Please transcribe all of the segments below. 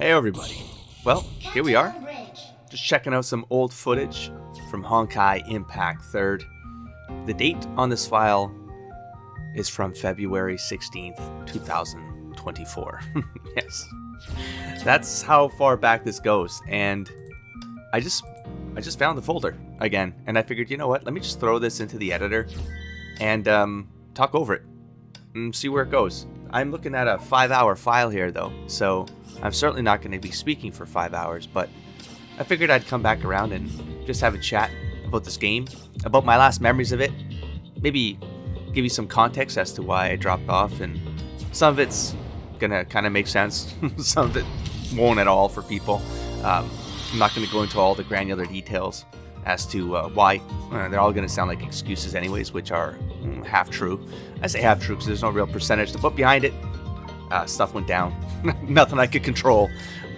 Hey everybody. Well, here we are. Just checking out some old footage from Honkai Impact 3rd. The date on this file is from February 16th, 2024. Yes. That's how far back this goes. And I just found the folder again, and I figured, you know what? Let me just throw this into the editor and talk over it and see where it goes. I'm looking at a 5-hour file here though, so I'm certainly not going to be speaking for 5 hours, but I figured I'd come back around and just have a chat about this game, about my last memories of it, maybe give you some context as to why I dropped off, and some of it's gonna kind of make sense, some of it won't at all for people. I'm not going to go into all the granular details as to why. They're all going to sound like excuses anyways, which are half true. I say half true because there's no real percentage to put behind it. Stuff went down. Nothing I could control,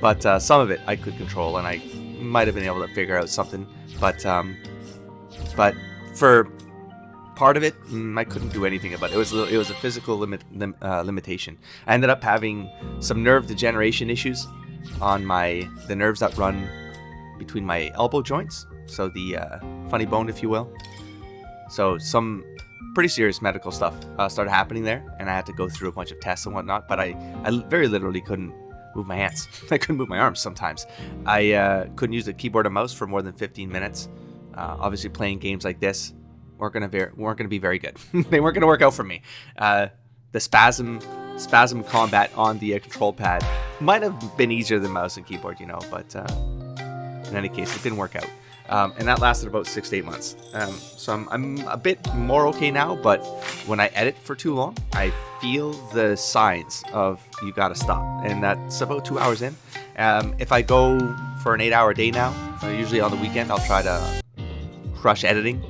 but some of it I could control, and I might have been able to figure out something. But for part of it, I couldn't do anything about it. It was a physical limitation. I ended up having some nerve degeneration issues on the nerves that run between my elbow joints, so the funny bone, if you will. So some pretty serious medical stuff started happening there, and I had to go through a bunch of tests and whatnot, but I very literally couldn't move my hands. I couldn't move my arms sometimes. I couldn't use the keyboard and mouse for more than 15 minutes. Obviously playing games like this weren't going to be very good. They weren't going to work out for me. The spasm combat on the control pad might have been easier than mouse and keyboard, but in any case, it didn't work out. And that lasted about 6 to 8 months. So I'm a bit more okay now, but when I edit for too long, I feel the signs of you gotta stop. And that's about 2 hours in. If I go for an 8-hour day now, usually on the weekend, I'll try to crush editing.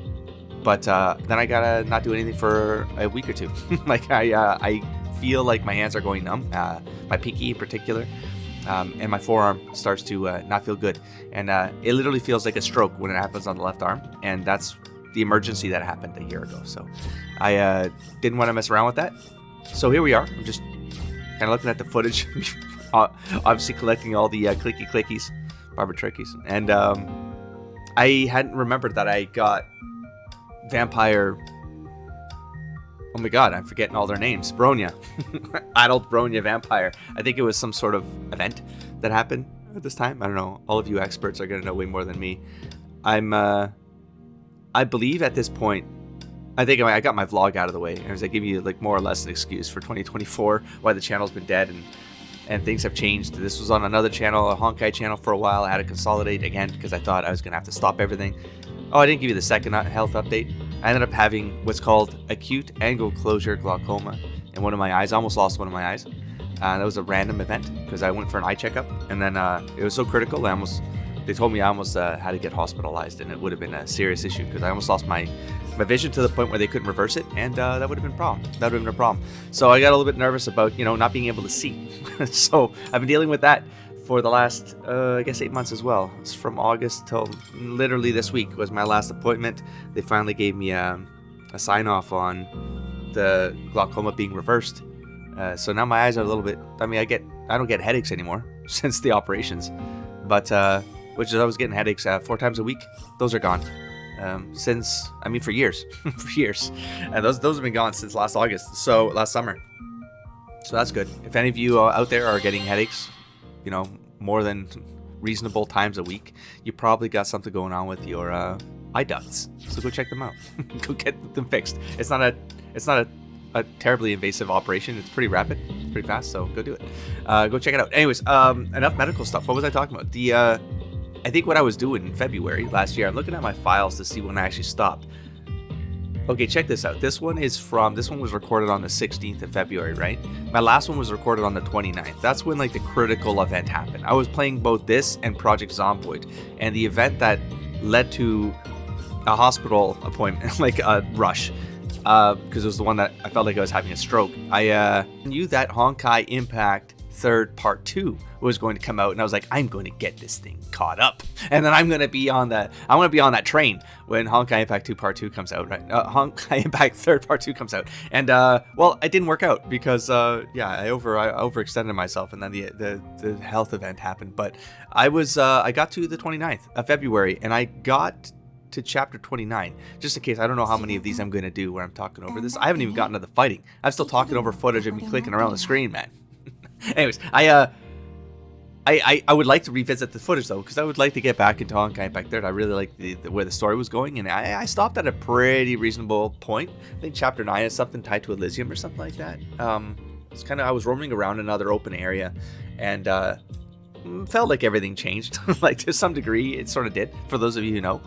But then I gotta not do anything for a week or two. Like I feel like my hands are going numb, my pinky in particular. And my forearm starts to not feel good. And it literally feels like a stroke when it happens on the left arm. And that's the emergency that happened a year ago. So I didn't want to mess around with that. So here we are. I'm just kind of looking at the footage. Obviously collecting all the clicky clickies, barber trickies. And I hadn't remembered that I got vampire... Oh my god, I'm forgetting all their names. Bronya. Adult Bronya Vampire. I think it was some sort of event that happened at this time. I don't know. All of you experts are going to know way more than me. I believe at this point, I think I got my vlog out of the way. As I give you like more or less an excuse for 2024, why the channel's been dead and things have changed. This was on another channel, a Honkai channel for a while. I had to consolidate again because I thought I was going to have to stop everything. Oh, I didn't give you the second health update. I ended up having what's called acute angle closure glaucoma in one of my eyes. I almost lost one of my eyes. That was a random event because I went for an eye checkup, and then it was so critical. They told me I almost had to get hospitalized, and it would have been a serious issue because I almost lost my vision to the point where they couldn't reverse it, and that would have been a problem. That would have been a problem. So I got a little bit nervous about not being able to see. So I've been dealing with that for the last, I guess 8 months as well. It's from August till literally this week was my last appointment. They finally gave me a sign off on the glaucoma being reversed. So now my eyes are a little bit, I don't get headaches anymore since the operations, but, which is I was getting headaches 4 times a week. Those are gone. For years, for years. And those have been gone since last summer. So that's good. If any of you out there are getting headaches, more than reasonable times a week, you probably got something going on with your eye ducts. So go check them out. Go get them fixed. It's not a terribly invasive operation. It's pretty rapid, pretty fast. So go do it. Go check it out. Anyways, enough medical stuff. What was I talking about? I think what I was doing in February last year. I'm looking at my files to see when I actually stopped. Okay, check this out. This one was recorded on the 16th of February, right? My last one was recorded on the 29th. That's when the critical event happened. I was playing both this and Project Zomboid, and the event that led to a hospital appointment, like a rush, because it was the one that I felt like I was having a stroke. I knew that Honkai Impact 3rd Part 2 was going to come out, and I was like, I'm going to get this thing caught up, and then I'm going to be on that train when Honkai Impact 2 Part 2 comes out, right? Honkai Impact 3rd Part 2 comes out, and well, it didn't work out because I overextended myself, and then the health event happened. But I got to the 29th of February, and I got to chapter 29. Just in case, I don't know how many of these I'm going to do where I'm talking over this. I haven't even gotten to the fighting. I'm still talking over footage of me clicking around the screen, man. Anyways, I would like to revisit the footage though, because I would like to get back into Honkai Impact 3rd. I really like the where the story was going, and I stopped at a pretty reasonable point. I think chapter 9 is something tied to Elysium or something like that. It's kind of, I was roaming around another open area, and felt like everything changed. Like to some degree, it sort of did. For those of you who know,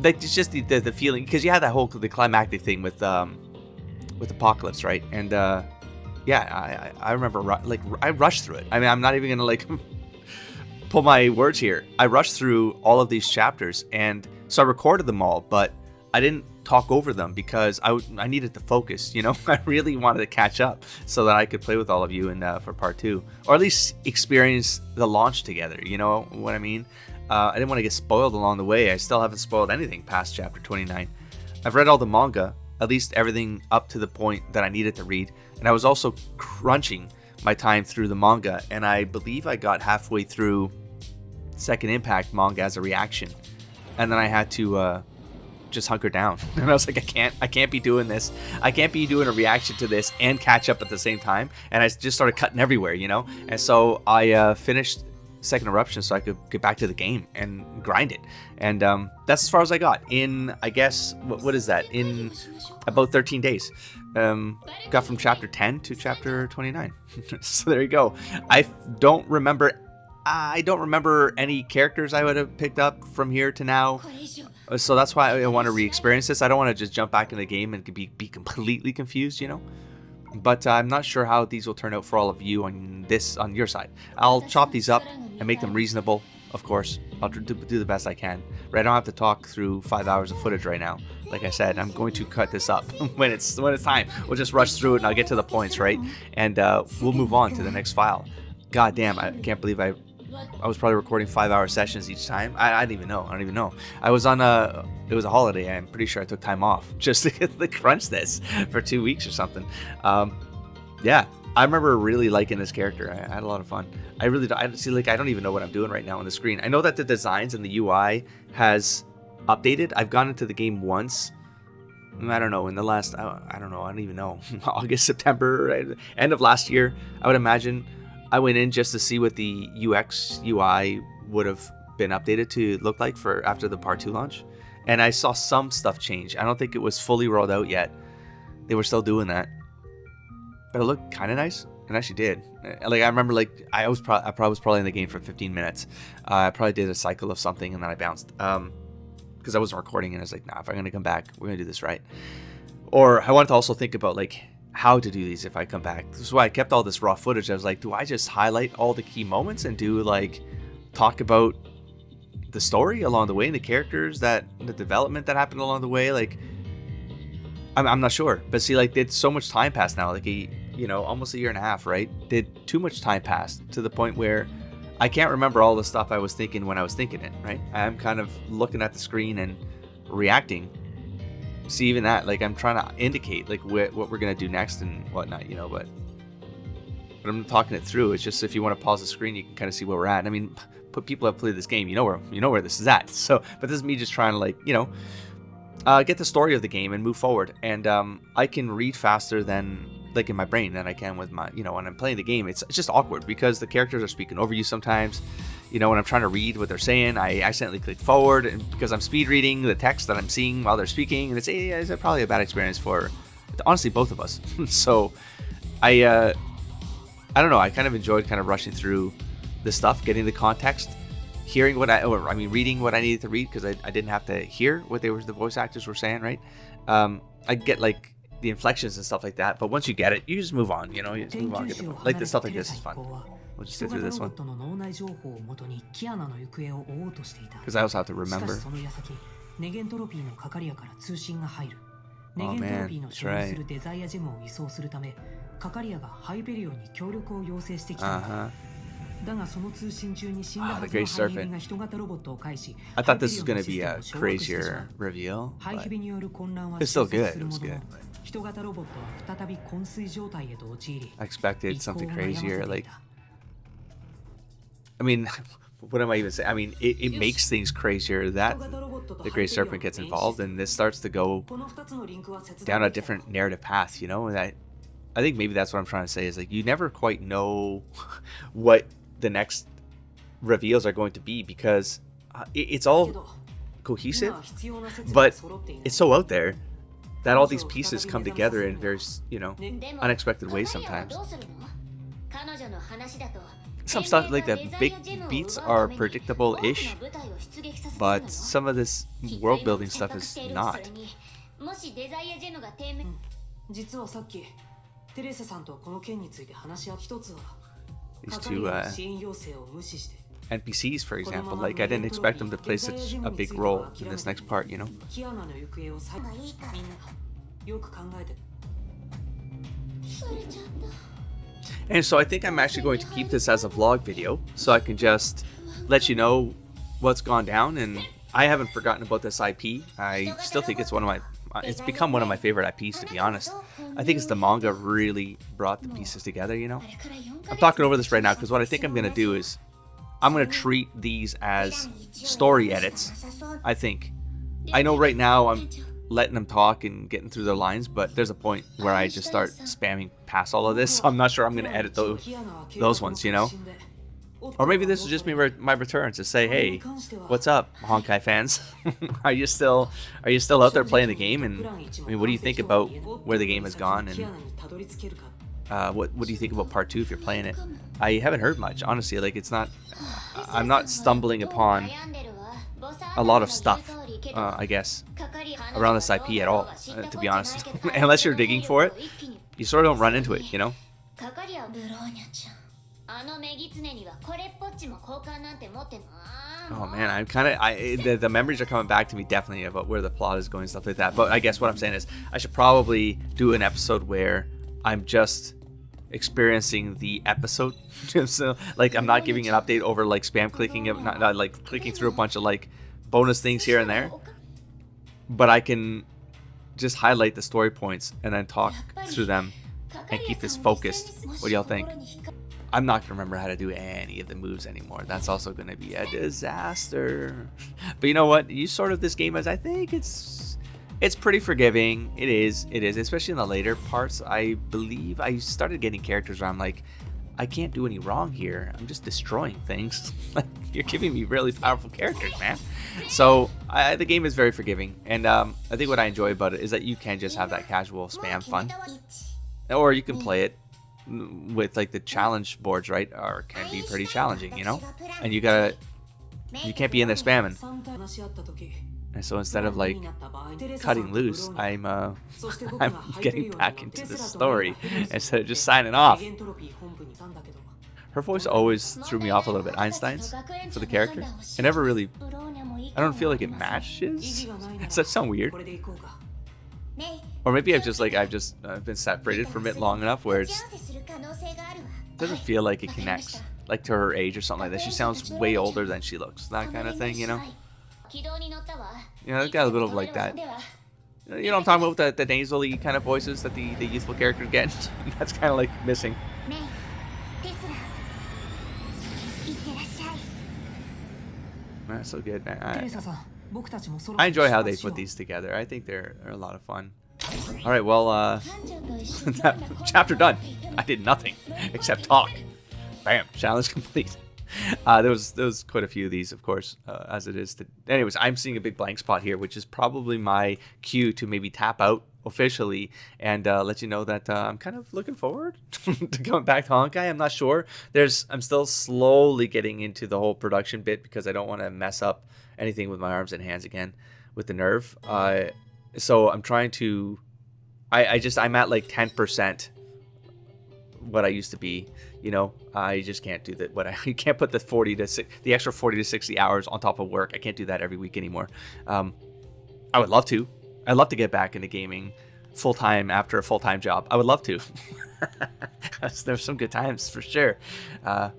like it's just the feeling, because you had that whole the climactic thing with Apocalypse, right? And yeah, I remember I rushed through it. I mean, I'm not even gonna like pull my words here. I rushed through all of these chapters, and so I recorded them all, but I didn't talk over them because I needed to focus. You know, I really wanted to catch up so that I could play with all of you for part 2, or at least experience the launch together. You know what I mean? I didn't want to get spoiled along the way. I still haven't spoiled anything past chapter 29. I've read all the manga, at least everything up to the point that I needed to read. And I was also crunching my time through the manga, and I believe I got halfway through Second Impact manga as a reaction, and then I had to just hunker down. And I was like, I can't be doing this. I can't be doing a reaction to this and catch up at the same time. And I just started cutting everywhere, you know. And so I finished Second Eruption so I could get back to the game and grind it. And that's as far as I got in, I guess, what is that, in about 13 days. Got from chapter 10 to chapter 29. So there you go. I don't remember any characters I would have picked up from here to now. So that's why I want to re-experience this. I don't want to just jump back in the game and be completely confused, you know. But I'm not sure how these will turn out for all of you on your side. I'll chop these up and make them reasonable, of course. I'll do the best I can. Right, I don't have to talk through 5 hours of footage right now. Like I said, I'm going to cut this up when it's time. We'll just rush through it and I'll get to the points, right? And we'll move on to the next file. God damn, I can't believe I was probably recording 5-hour sessions each time. I don't even know. I was on it was a holiday. I'm pretty sure I took time off just to crunch this for 2 weeks or something. Yeah, I remember really liking this character. I had a lot of fun. I don't even know what I'm doing right now on the screen. I know that the designs and the UI has updated. I've gone into the game once. I don't know, in the last, I don't even know, August, September, right? End of last year, I would imagine. I went in just to see what the UX UI would have been updated to look like for after the part 2 launch, and I saw some stuff change. I don't think it was fully rolled out yet. They were still doing that, but it looked kind of nice. It actually did. Like I remember, like I was probably in the game for 15 minutes. I probably did a cycle of something and then I bounced because I wasn't recording, and I was like, nah, if I'm gonna come back, we're gonna do this right. Or I wanted to also think about like how to do these if I come back. This is why I kept all this raw footage. I was like, do I just highlight all the key moments and do like talk about the story along the way and the characters, the development that happened along the way? Like I'm not sure, but see, like did so much time pass now, like almost a year and a half, right? Did too much time pass to the point where I can't remember all the stuff I was thinking when I was thinking it, right? I'm kind of looking at the screen and reacting. See, even that, like I'm trying to indicate like what we're gonna do next and whatnot, but I'm talking it through. It's just if you want to pause the screen, you can kind of see where we're at. I mean, people have played this game, you know where this is at. So, but this is me just trying to like get the story of the game and move forward. And I can read faster than like in my brain than I can with my when I'm playing the game. It's just awkward because the characters are speaking over you sometimes. When I'm trying to read what they're saying, I accidentally click forward, and because I'm speed reading the text that I'm seeing while they're speaking, and it's probably a bad experience for honestly both of us. So I don't know. I kind of enjoyed kind of rushing through the stuff, getting the context, hearing reading what I needed to read because I didn't have to hear what the voice actors were saying, right? I get like the inflections and stuff like that, but once you get it, you just move on. You just move on. Like the stuff like this is fun. We'll just sit through this one because I also have to remember. Oh man, that's right. Uh-huh. The Gray Serpent. I thought this was going to be a crazier reveal, but it's still good. It was good. I expected something crazier. Like, I mean, what am I even saying? I mean, it makes things crazier that the Gray Serpent gets involved, and this starts to go down a different narrative path, you know? And I think maybe that's what I'm trying to say is, like, you never quite know what the next reveals are going to be, because it's all cohesive, but it's so out there that all these pieces come together in very, you know, unexpected ways sometimes. Some stuff like the big beats are predictable-ish, but some of this world-building stuff is not. These two NPCs, for example, like, I didn't expect them to play such a big role in this next part, you know? And so I think I'm actually going to keep this as a vlog video, so I can just let you know what's gone down. And I haven't forgotten about this IP. I still think it's it's become one of my favorite IPs, to be honest. I think it's the manga really brought the pieces together, you know? I'm talking over this right now because what I think I'm going to do is I'm going to treat these as story edits, I think. I know right now I'm letting them talk and getting through their lines, but there's a point where I just start spamming past all of this, so I'm not sure I'm going to edit those ones, you know? Or maybe this will just be my return to say, hey, what's up, Honkai fans? Are you still out there playing the game? And I mean, what do you think about where the game has gone? And what do you think about part 2 if you're playing it? I haven't heard much, honestly. Like, it's not, I'm not stumbling upon a lot of stuff, I guess, around this IP at all, to be honest. Unless you're digging for it, you sort of don't run into it, you know? Oh man, I'm kind of, the memories are coming back to me definitely about where the plot is going and stuff like that. But I guess what I'm saying is I should probably do an episode where I'm just experiencing the episode. So, like, I'm not giving an update over, like, spam clicking, not like clicking through a bunch of, like, bonus things here and there, but I can just highlight the story points and then talk through them and keep this focused. What do y'all think? I'm not gonna remember how to do any of the moves anymore. That's also gonna be a disaster. But you know what? You sort of, this game, as I think it's pretty forgiving. It is, especially in the later parts. I believe I started getting characters where I'm like, I can't do any wrong here. I'm just destroying things. Like, you're giving me really powerful characters, man. So the game is very forgiving, and I think what I enjoy about it is that you can just have that casual spam fun, or you can play it with, like, the challenge boards, right? Or can be pretty challenging, you know? And you can't be in there spamming. And so instead of, like, cutting loose, I'm getting back into the story instead of just signing off. Her voice always threw me off a little bit. Einstein's, for the character, it never really, I don't feel like it matches. Does that sound weird? Or maybe I've been separated from it long enough where it doesn't feel like it connects, like, to her age or something like that. She sounds way older than she looks, that kind of thing, you know? You know, it's got a little bit like that. You know what I'm talking about, with the nasally kind of voices that the youthful characters get? That's kind of, like, missing. That's so good, man. I enjoy how they put these together. I think they're a lot of fun. All right, well, chapter done. I did nothing except talk. Bam, challenge complete. There was quite a few of these, of course, as it is. Anyways, I'm seeing a big blank spot here, which is probably my cue to maybe tap out officially and let you know that I'm kind of looking forward to coming back to Honkai. I'm not sure. I'm still slowly getting into the whole production bit because I don't want to mess up anything with my arms and hands again with the nerve. So I'm trying to. I'm at like 10% what I used to be. You know, I just can't do that. You can't put the extra 40 to 60 hours on top of work. I can't do that every week anymore. I would love to. I'd love to get back into gaming full time after a full time job. I would love to. There's some good times for sure.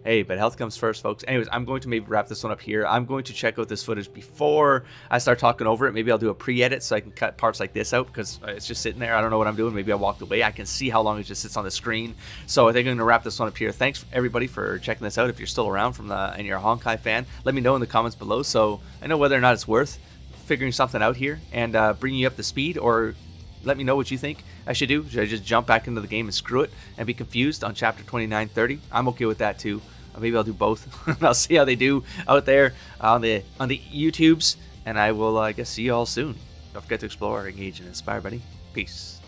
Hey, but health comes first, folks. Anyways, I'm going to maybe wrap this one up here. I'm going to check out this footage before I start talking over it. Maybe I'll do a pre-edit so I can cut parts like this out because it's just sitting there. I don't know what I'm doing. Maybe I walked away. I can see how long it just sits on the screen. So I think I'm going to wrap this one up here. Thanks everybody for checking this out. If you're still around and you're a Honkai fan, let me know in the comments below so I know whether or not it's worth figuring something out here and bringing you up to speed, or let me know what you think I should do. Should I just jump back into the game and screw it and be confused on chapter 29, 30? I'm okay with that too. Maybe I'll do both. I'll see how they do out there on the YouTubes, and I will I guess see you all soon. Don't forget to explore, engage, and inspire, buddy. Peace.